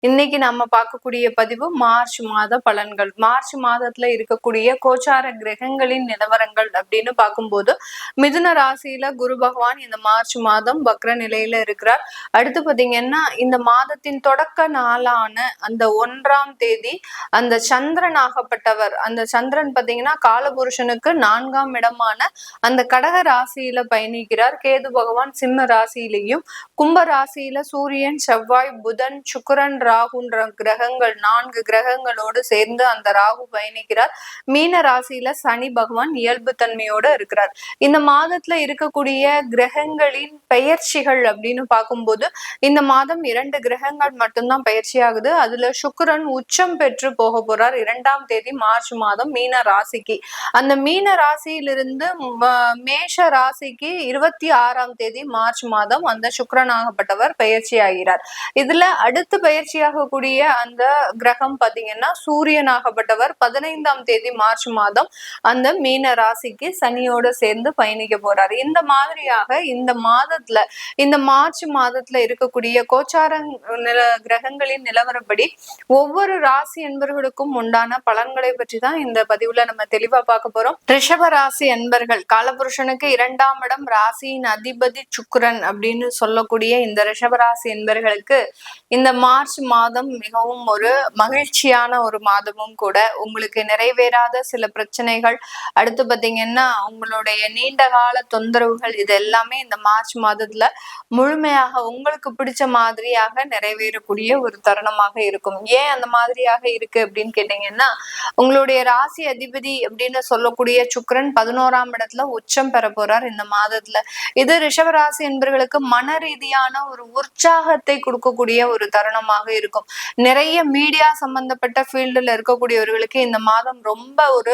இன்னைக்கு நம்ம பார்க்கக்கூடிய பதிவு மார்ச் மாத பலன்கள். மார்ச் மாதத்துல இருக்கக்கூடிய கோச்சார கிரகங்களின் நிலவரங்கள் அப்படின்னு பார்க்கும்போது, மிதுன ராசியில குரு பகவான் இந்த மார்ச் மாதம் வக்ர நிலையில இருக்கிறார். அடுத்து பாத்தீங்கன்னா இந்த மாதத்தின் தொடக்க நாளான அந்த 1ஆம் தேதி அந்த சந்திரன் ஆகப்பட்டவர், அந்த சந்திரன் பாத்தீங்கன்னா காலபுருஷனுக்கு 4ஆம் இடமான அந்த கடக ராசியில பயணிக்கிறார். கேது பகவான் சிம்ம ராசியிலையும், கும்ப ராசியில சூரியன், செவ்வாய், புதன், சுக்கிரன், ராகுன்ற கிரகங்கள் 4 கிரகங்களோடு சேர்ந்து அந்த ராகு பயணிக்கிறார். மீன ராசியில சனி பகவான் இயல்பு தன்மையோட இருக்கிறார். இந்த மாதத்துல இருக்கக்கூடிய கிரகங்களின் பெயர்ச்சிகள் அப்படின்னு பார்க்கும்போது இந்த மாதம் 2 கிரகங்கள் மட்டும்தான் பயிற்சி ஆகுது. அதுல சுக்கிரன் உச்சம் பெற்று போக போறார் 2ஆம் தேதி மார்ச் மாதம் மீன ராசிக்கு. அந்த மீன ராசியிலிருந்து மேஷ ராசிக்கு 26ஆம் தேதி மார்ச் மாதம் அந்த சுக்கிரன் ஆகப்பட்டவர் பயிற்சி ஆகிறார். இதுல அடுத்து பயிற்சியாகக்கூடிய அந்த கிரகம் பாத்தீங்கன்னா சூரியன் ஆகப்பட்டவர் 15ஆம் தேதி மார்ச் மாதம் அந்த மீன ராசிக்கு சனியோட சேர்ந்து பயணிக்க போறாரு. இந்த மாதிரியாக இந்த மாதத்துல, இந்த மார்ச் மாதத்துல இருக்கக்கூடிய கோச்சார கிரகங்களின் நிலவரப்படி ஒவ்வொரு ராசி என்பவர்களுக்கும் உண்டான பலன்களை பற்றி தான் இந்த பதிவுல நம்ம தெளிவா பார்க்க போறோம். ரிஷப ராசி என்பர்கள், காலபுருஷனுக்கு 2ஆம் இடம், ராசியின் அதிபதி சுக்கிரன் அப்படின்னு சொல்லக்கூடிய இந்த ரிஷபராசி என்பர்களுக்கு இந்த மார்ச் மாதம் மிகவும் ஒரு மகிழ்ச்சியான ஒரு மாதமும் கூட. உங்களுக்கு நிறைவேறாத சில பிரச்சனைகள், அடுத்து பாத்தீங்கன்னா உங்களுடைய நீண்ட கால தொந்தரவுகள், இது எல்லாமே இந்த மார்ச் மாதத்துல முழுமையாக உங்களுக்கு பிடிச்ச மாதிரியாக நிறைவேறக்கூடிய ஒரு தருணமாக இருக்கும். ஏன் அந்த மாதிரியாக இருக்கு அப்படின்னு கேட்டீங்கன்னா, உங்களுடைய ராசி அதிபதி அப்படின்னு சொல்லக்கூடிய சுக்கிரன் 11ஆம் இடத்துல உச்சம் பெற போறார் இந்த மாதத்துல. இது ரிஷபராசி என்பவர்களுக்கு மன ரீதியான ஒரு உற்சாகத்தை கொடுக்கக்கூடிய ஒரு தருணமாக இருக்கும். நிறைய மீடியா சம்பந்தப்பட்ட ஃபீல்டுல இருக்கக்கூடியவர்களுக்கு இந்த மாதம் ரொம்ப ஒரு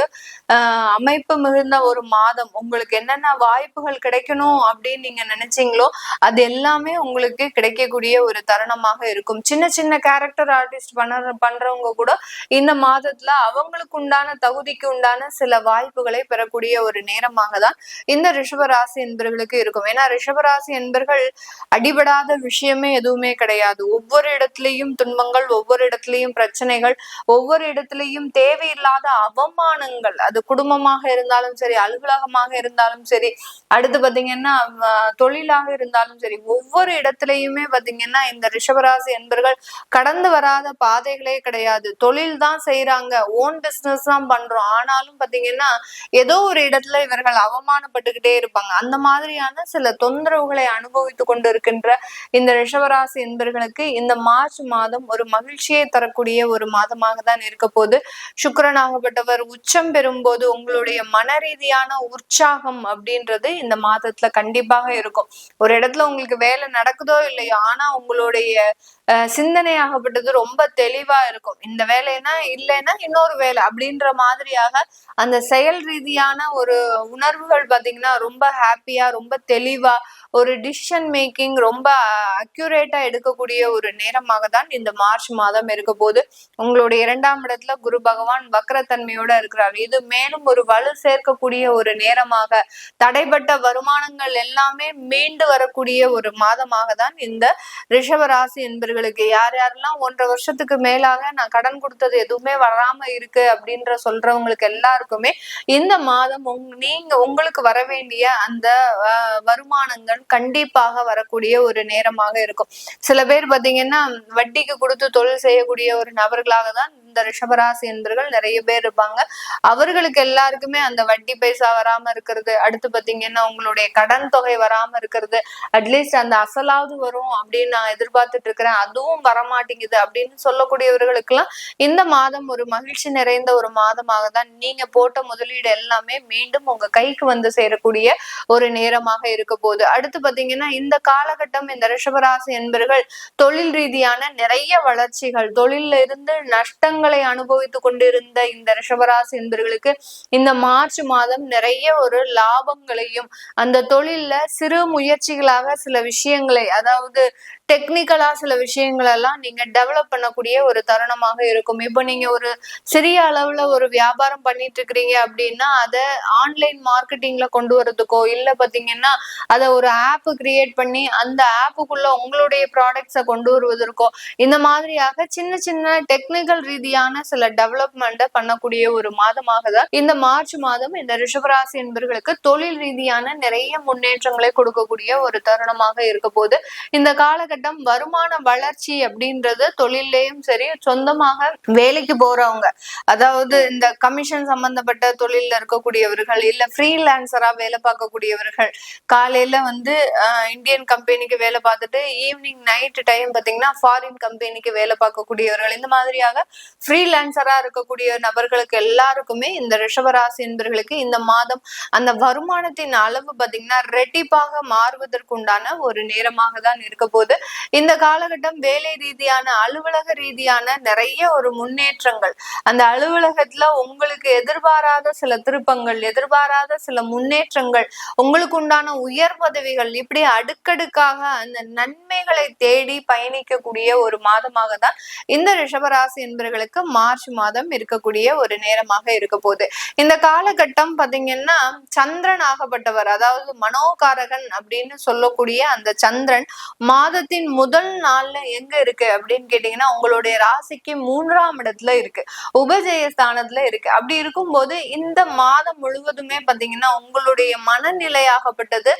அமைப்பு மிகுந்த ஒரு மாதம். உங்களுக்கு என்னென்ன வாய்ப்புகள் கிடைக்கணும் அப்படின்னு நீங்க நினைச்சீங்களோ அது எல்லாமே உங்களுக்கு கிடைக்கக்கூடிய ஒரு தருணமாக இருக்கும். சின்ன சின்ன கேரக்டர் ஆர்டிஸ்ட் பண்றவங்க கூட இந்த மாதத்துல அவங்களுக்கு உண்டான தகுதிக்கு உண்டான சில வாய்ப்புகளை பெறக்கூடிய ஒரு நேரமாக தான் இந்த ரிஷபராசி என்பவர்களுக்கு இருக்கும். ஏன்னா ரிஷபராசி என்பர்கள் அடிபடாத விஷயமே எதுவுமே கிடையாது. ஒவ்வொரு இடத்துலயும் துன்பங்கள், ஒவ்வொரு இடத்துலயும் பிரச்சனைகள், ஒவ்வொரு இடத்துலயும் தேவையில்லாத அவமானங்கள், அது குடும்பமாக இருந்தாலும் சரி, அலுவலகமாக இருந்தாலும் சரி, அடுத்து பாத்தீங்கன்னா தொழிலாக இருந்தாலும் சரி, ஒவ்வொரு இடத்துலயுமே பாத்தீங்கன்னா இந்த ரிஷபராசி என்பர்கள் கடந்து வராத பாதைகளே கிடையாது. தொழில் தான் செய்யறாங்க, ஓன் பிசினஸ் தான் பண்றோம், ஆனாலும் பாத்தீங்கன்னா ஏதோ ஒரு இடத்துல இவர்கள் அவமானப்பட்டுக்கிட்டே இருப்பாங்க. அந்த மாதிரியான சில தொந்தரவுகளை அனுபவித்து கொண்டு இருக்கின்ற இந்த ரிஷபராசி என்பர்களுக்கு இந்த மார்ச் மாதம் ஒரு மகிழ்ச்சியை தரக்கூடிய ஒரு மாதமாக தான் இருக்க போது. சுக்கிரன் ஆகப்பட்டவர் உச்சம் பெறும்போது உங்களுடைய மன ரீதியான உற்சாகம் அப்படின்றது இந்த மாதத்துல கண்டிப்பாக இருக்கும். ஒரு இடத்துல உங்களுக்கு வேலை நடக்குதோ இல்லையோ, ஆனா உங்களுடைய சிந்தனையாகப்பட்டது ரொம்ப தெளிவா இருக்கும். இந்த வேலைன்னா இல்லைன்னா இன்னொரு வேலை அப்படின்ற மாதிரியாக அந்த செயல் ரீதியான ஒரு உணர்வுகள் பாத்தீங்கன்னா ரொம்ப ஹாப்பியா, ரொம்ப தெளிவா, ஒரு டிசிஷன் மேக்கிங் ரொம்ப அக்யூரேட்டா எடுக்கக்கூடிய ஒரு நேரமாக தான் இந்த மார்ச் மாதம் இருக்க போது. உங்களுடைய 2ஆம் இடத்துல குரு பகவான் வக்ரத்தன்மையோட இருக்கிறார். இது மேலும் ஒரு வலு சேர்க்கக்கூடிய ஒரு நேரமாக, தடைப்பட்ட வருமானங்கள் எல்லாமே மீண்டு வரக்கூடிய ஒரு மாதமாக தான் இந்த ரிஷபராசி என்பர்களுக்கு. யார் யாரெல்லாம் 1.5 வருஷத்துக்கு மேலாக நான் கடன் கொடுத்தது எதுவுமே வராம இருக்கு அப்படின்ற சொல்றவங்களுக்கு எல்லாருக்குமே இந்த மாதம் நீங்க உங்களுக்கு வர வேண்டிய அந்த வருமானங்கள் கண்டிப்பாக வரக்கூடிய ஒரு நேரமாக இருக்கும். சில பேர் பாத்தீங்கன்னா வட்டிக்கு கொடுத்து தொழில் செய்யக்கூடிய ஒரு நபர்களாக தான் இந்த ரிஷபராசி என்பர்கள் நிறைய பேர் இருப்பாங்க. அவர்களுக்கு எல்லாருக்குமே அந்த வட்டி பைசா வராம இருக்கிறது, அடுத்து பாத்தீங்கன்னா உங்களுடைய கடன் தொகை வராம இருக்கிறது, அட்லீஸ்ட் அந்த அசலாவது வரும் அப்படின்னு நான் எதிர்பார்த்துட்டு இருக்கிறேன், அதுவும் வரமாட்டேங்குது அப்படின்னு சொல்லக்கூடியவர்களுக்கு எல்லாம் இந்த மாதம் ஒரு மகிழ்ச்சி நிறைந்த ஒரு மாதமாக தான் நீங்க போட்ட முதலீடு எல்லாமே மீண்டும் உங்க கைக்கு வந்து சேரக்கூடிய ஒரு நேரமாக இருக்க போகுது. அடுத்து பாத்தீங்கன்னா இந்த காலகட்டம் இந்த ரிஷபராசி என்பர்கள் தொழில் ரீதியான நிறைய வளர்ச்சிகள், தொழில இருந்து நஷ்டங்களை அனுபவித்து கொண்டிருந்த இந்த ரிஷபராசி என்பர்களுக்கு இந்த மார்ச் மாதம் நிறைய ஒரு லாபங்களையும், அந்த தொழில்ல சிறு முயற்சிகளாக சில விஷயங்களை, அதாவது டெக்னிக்கலா சில விஷயங்கள் எல்லாம் நீங்க டெவலப் பண்ணக்கூடிய ஒரு தருணமாக இருக்கும். இப்போ நீங்க ஒரு சிறிய அளவுல ஒரு வியாபாரம் பண்ணிட்டு இருக்கிறீங்க அப்படின்னா அதை ஆன்லைன் மார்க்கெட்டிங்ல கொண்டு வரதுக்கோ இல்ல பாத்தீங்கன்னா அதை ஒரு ஆப் கிரியேட் பண்ணி அந்த ஆப்புக்குள்ள உங்களுடைய ப்ராடக்ட்ஸை கொண்டு வருவதற்கோ இந்த மாதிரியாக சின்ன சின்ன டெக்னிக்கல் ரீதியான சில டெவலப்மெண்ட்டை பண்ணக்கூடிய ஒரு மாதமாக தான் இந்த மார்ச் மாதம் இந்த ரிஷபராசி என்பவர்களுக்கு தொழில் ரீதியான நிறைய முன்னேற்றங்களை கொடுக்கக்கூடிய ஒரு தருணமாக இருக்க போது. இந்த காலகட்டம் வருமான வளர்ச்சி அப்படின்றது தொழிலையும் சரி, சொந்தமாக வேலைக்கு போறவங்க, அதாவது இந்த கமிஷன் சம்பந்தப்பட்ட தொழில இருக்கக்கூடியவர்கள் இல்ல ஃப்ரீலான்சரா வேலை பார்க்கக்கூடியவர்கள், காலையில இந்தியன் கம்பெனிக்கு வேலை பார்த்துட்டு ஈவினிங் நைட் டைம் பாத்தீங்கன்னா ஃபாரின் கம்பெனிக்கு வேலை பார்க்கக்கூடியவர்கள், இந்த மாதிரியாக ஃப்ரீலான்சரா இருக்கக்கூடிய நபர்களுக்கு எல்லாருக்குமே இந்த ரிஷபராசி என்பவர்களுக்கு இந்த மாதம் அந்த வருமானத்தின் அளவு பாத்தீங்கன்னா ரெட்டிப்பாக மாறுவதற்குண்டான ஒரு நேரமாக தான் இருக்க போது. இந்த காலகட்டம் வேலை ரீதியான அலுவலக ரீதியான நிறைய ஒரு முன்னேற்றங்கள், அந்த அலுவலகத்துல உங்களுக்கு எதிர்பாராத சில திருப்பங்கள், எதிர்பாராத சில முன்னேற்றங்கள், உங்களுக்கு உண்டான உயர் பதவிகள், இப்படி அடுக்கடுக்காக அந்த நன்மைகளை தேடி பயணிக்கக்கூடிய ஒரு மாதமாக தான் இந்த ரிஷபராசி என்பவர்களுக்கு மார்ச் மாதம் இருக்கக்கூடிய ஒரு நேரமாக இருக்க போகுது. இந்த காலகட்டம் பாத்தீங்கன்னா சந்திரன் ஆகப்பட்டவர், அதாவது மனோகாரகன் அப்படின்னு சொல்லக்கூடிய அந்த சந்திரன் மாதத்தின் முதல் நாள்ல எங்க இருக்கு அப்படின்னு கேட்டீங்கன்னா உங்களுடைய ராசிக்கு 3ஆம் இடத்துல இருக்கு, உபஜயஸ்தானத்துல இருக்கு. அப்படி இருக்கும்போது இந்த மாதம் முழுவதுமே பாத்தீங்கன்னா உங்களுடைய மனநிலையாகப்பட்டது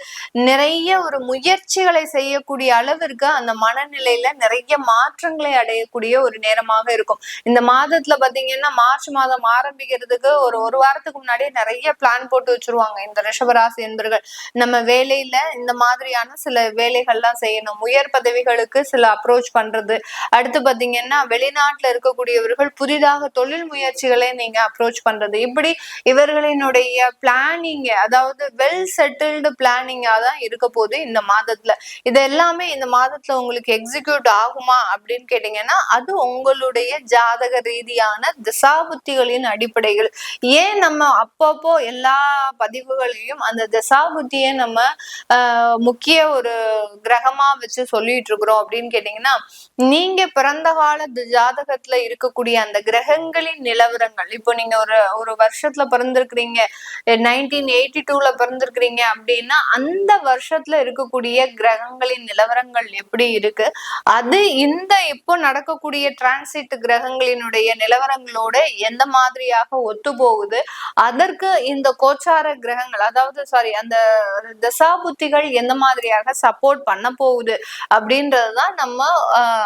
நிறைய ஒரு முயற்சிகளை செய்யக்கூடிய அளவிற்கு அந்த மனநிலையில நிறைய மாற்றங்களை அடையக்கூடிய ஒரு நேரமாக இருக்கும். இந்த மாதத்துல பாத்தீங்கன்னா மார்ச் மாதம் ஆரம்பிக்கிறதுக்கு ஒரு வாரத்துக்கு முன்னாடியே நிறைய பிளான் போட்டு வச்சிருவாங்க இந்த ரிஷபராசி என்பர்கள். நம்ம வேலையில இந்த மாதிரியான சில வேலைகள்லாம் செய்யணும், உயர் பதவிகளுக்கு சில அப்ரோச் பண்றது, அடுத்து பாத்தீங்கன்னா வெளிநாட்டுல இருக்கக்கூடியவர்கள் புதிதாக தொழில் முயற்சிகளை நீங்க அப்ரோச் பண்றது, இப்படி இவர்களினுடைய பிளானிங், அதாவது வெல் செட்டில்டு பிளானிங்கா தான் இருக்க போது இந்த மாதத்துல. இது எல்லாமே இந்த மாதத்துல உங்களுக்கு எக்ஸிக்யூட் ஆகுமா அப்படின்னு கேட்டீங்கன்னா அது உங்களுடைய ஜாதக ரீதியான திசாபுத்திகளின் அடிப்படைகள். ஏன் நம்ம அப்பப்போ எல்லா பதிவுகளையும் அந்த திசாபுத்தியை நம்ம முக்கிய ஒரு கிரகமா வச்சு சொல்லிட்டு இருக்கிறோம் அப்படின்னு கேட்டீங்கன்னா நீங்க பிறந்த கால ஜாதகத்துல இருக்கக்கூடிய அந்த கிரகங்களின் நிலவரங்கள், இப்போ நீங்க ஒரு வருஷத்துல பிறந்திருக்கிறீங்க, 1982ல பிறந்திருக்கிறீங்க அப்படின்னா அந்த வருஷத்துல இருக்கக்கூடிய கிரகங்களின் நிலவரங்கள் எப்படி இருக்கு, அது இந்த இப்போ நடக்கக்கூடிய டிரான்சிட் கிரகங்களினுடைய நிலவரங்களோட எந்த மாதிரியாக ஒத்து போகுது, அதற்கு இந்த கோச்சார கிரகங்கள், அதாவது அந்த தசாபுத்திகள் எந்த மாதிரியாக சப்போர்ட் பண்ண போகுது அப்படின்றதுதான் நம்ம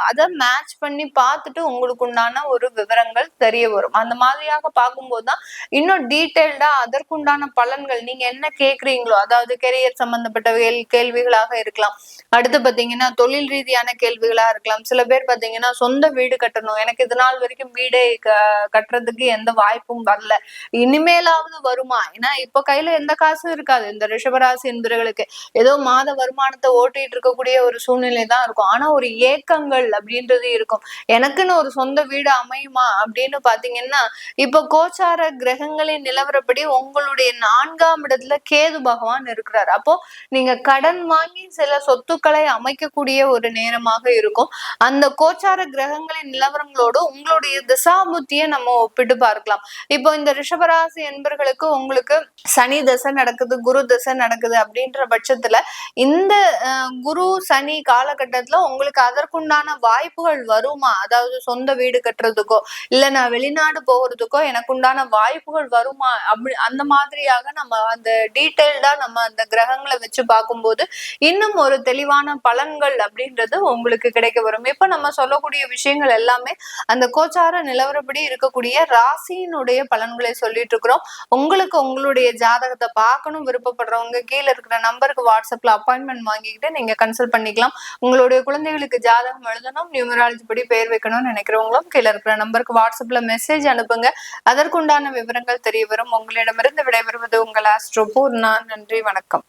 அதை மேட்ச் பண்ணி பார்த்துட்டு உங்களுக்கு உண்டான ஒரு விவரங்கள் தெரிய வரும். அந்த மாதிரியாக பார்க்கும்போதுதான் இன்னும் டீட்டெயில்டா அதற்குண்டான பலன்கள் நீங்க என்ன கேட்குறீங்களோ, அதாவது கெரியர் சம்பந்தப்பட்ட கேள்விகளாக இருக்கலாம், அடுத்து பாத்தீங்கன்னா தொழில் ரீதியான கேள்விகளா இருக்கலாம், சில பேர் பாத்தீங்கன்னா சொந்த வீடு கட்டணும், எனக்கு இது நாள் வரைக்கும் வீடே கட்டுறதுக்கு எந்த வாய்ப்பும் வரல, இனிமேலாவது வருமா, ஏன்னா இப்ப கையில எந்த காசும் இருக்காது இந்த ரிஷபராசி என்பவர்களுக்கு, ஏதோ மாத வருமானத்தை ஓட்டிட்டு இருக்கக்கூடிய ஒரு சூழ்நிலை தான் இருக்கும், ஆனா ஒரு ஏக்கங்கள் அப்படின்றது இருக்கும், எனக்குன்னு ஒரு சொந்த வீடு அமையுமா அப்படின்னு பாத்தீங்கன்னா இப்ப கோச்சார கிரகங்களின் நிலவரப்படி உங்களுடைய 4ஆம் இடத்துல கேது பகவான் இருக்கிறார். அப்போ நீங்க கடன் வாங்கி சில சொத்துக்களை அமைக்கக்கூடிய ஒரு நேரமாக இருக்கும். அந்த கோச்சார கிரகங்களின் நிலவரங்களோடு உங்களுடைய திசாபுத்தியை நம்ம ஒப்பிட்டு பார்க்கலாம். இப்போ இந்த ரிஷபராசி என்பர்களுக்கு உங்களுக்கு சனி தசை நடக்குது, குரு தசை நடக்குது அப்படின்ற பட்சத்துல இந்த குரு சனி காலகட்டத்துல உங்களுக்கு அதற்குண்டான வாய்ப்புகள் வருமா, அதாவது சொந்த வீடு கட்டுறதுக்கோ இல்ல நான் வெளிநாடு போகிறதுக்கோ எனக்கு உண்டான வாய்ப்புகள் வருமா, அப்படி அந்த மாதிரியாக நம்ம அந்த டீட்டெயில்டா நம்ம அந்த கிரகங்களை வச்சு பார்க்கும்போது இன்னும் ஒரு தெளிவான பலன்கள் அப்படின்றது உங்களுக்கு கிடைக்க வரும். இப்ப நம்ம சொல்லக்கூடிய விஷயங்கள் எல்லாமே அந்த கோச்சார நிலவரப்படி இருக்கக்கூடிய ராசியினுடைய பலன்களை சொல்லிட்டு இருக்கிறோம். உங்களுக்கு உங்களுடைய ஜாதகத்தை பார்க்கணும் விருப்பப்படுறவங்க கீழே இருக்கிற நம்பருக்கு வாட்ஸ்அப்ல அப்பாயின்மெண்ட் வாங்கிக்கிட்டு நீங்க கன்சல்ட் பண்ணிக்கலாம். உங்களுடைய குழந்தைகளுக்கு ஜாதகம் எழுதணும், நியூமராலஜி படி பெயர் வைக்கணும்னு நினைக்கிறவங்களும் கீழே இருக்கிற நம்பருக்கு வாட்ஸ்அப்ல மெசேஜ் அனுப்புங்க, அதற்குண்டான விவரங்கள் தெரிய வரும். உங்களிடமிருந்து விடைபெறுவது உங்கள் ஆஸ்ட்ரோ பூர்ணா. நன்றி, வணக்கம்.